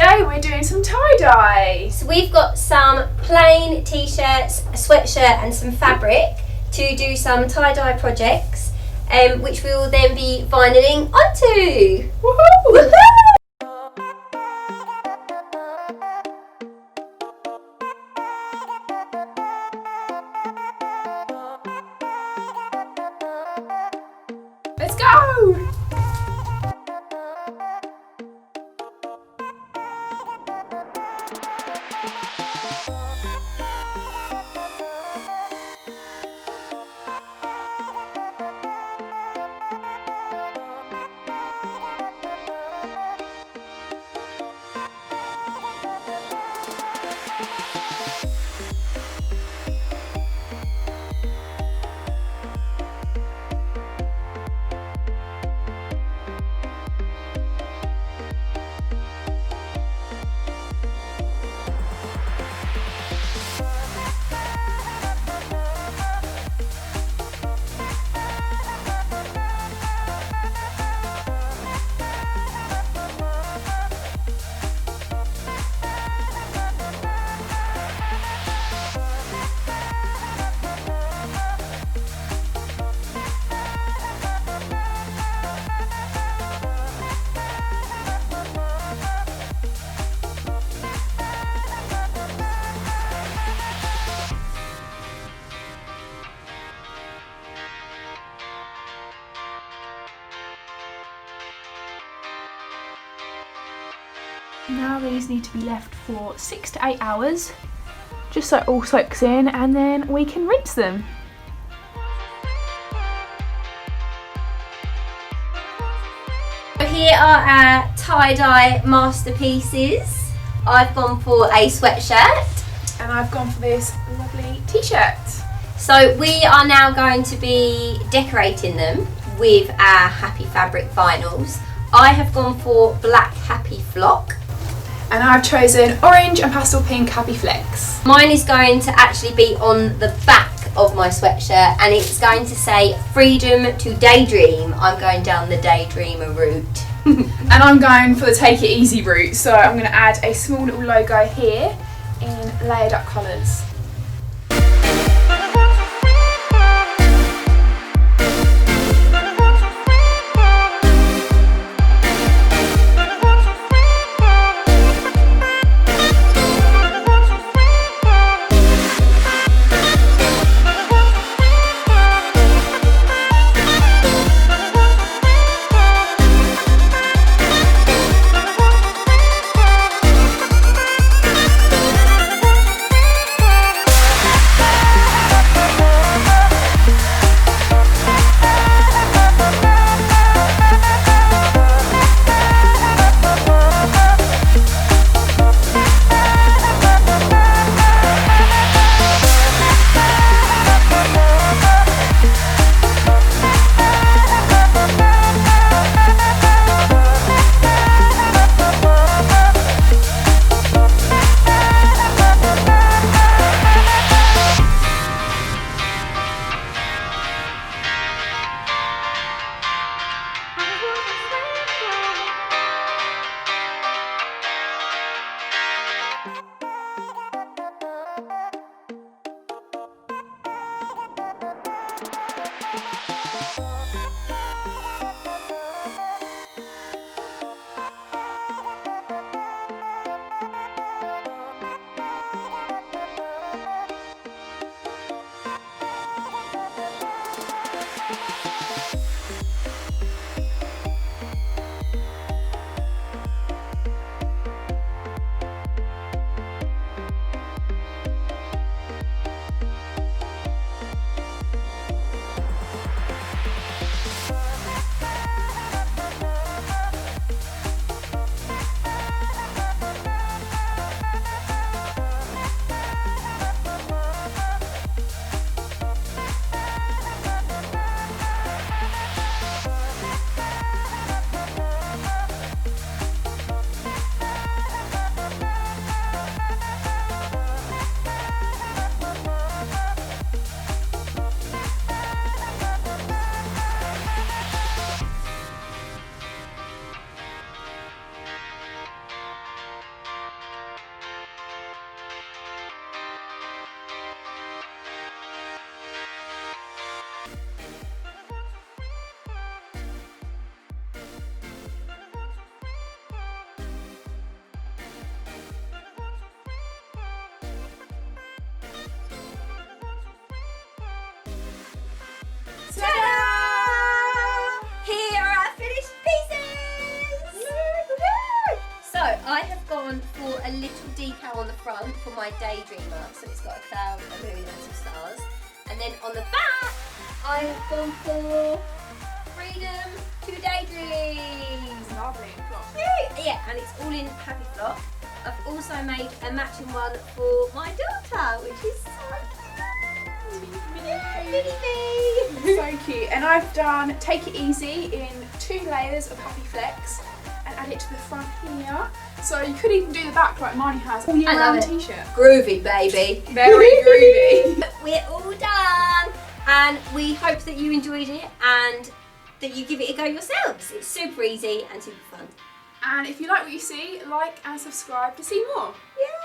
today we're doing some tie-dye. So we've got some plain t-shirts, a sweatshirt and some fabric to do some tie-dye projects, which we will then be vinyling onto. Woohoo! Woohoo! Let's go! Now these need to be left for 6 to 8 hours, just so it all soaks in, and then we can rinse them. So here are our tie-dye masterpieces. I've gone for a sweatshirt. And I've gone for this lovely t-shirt. So we are now going to be decorating them with our HappyFabric vinyls. I have gone for black Happy Flock. And I've chosen orange and pastel pink Happy Flex. Mine is going to actually be on the back of my sweatshirt, and it's going to say freedom to daydream. I'm going down the daydreamer route. And I'm going for the take it easy route, so I'm going to add a small little logo here in layered up colours. gone for a little decal on the front for my daydreamer. So it's got a cloud, a moon and some stars. And then on the back, I've gone for freedom to daydream. Lovely. Yeah, and it's all in Happy Flock. I've also made a matching one for my daughter, which is so cute. So cute. And I've done Take It Easy in 2 layers of Happy Flex and add it to the front here. So you could even do the back like Marnie has. All year round t-shirt. Groovy, baby. Very groovy. We're all done, and we hope that you enjoyed it and that you give it a go yourselves. It's super easy and super fun. And if you like what you see, like and subscribe to see more. Yeah.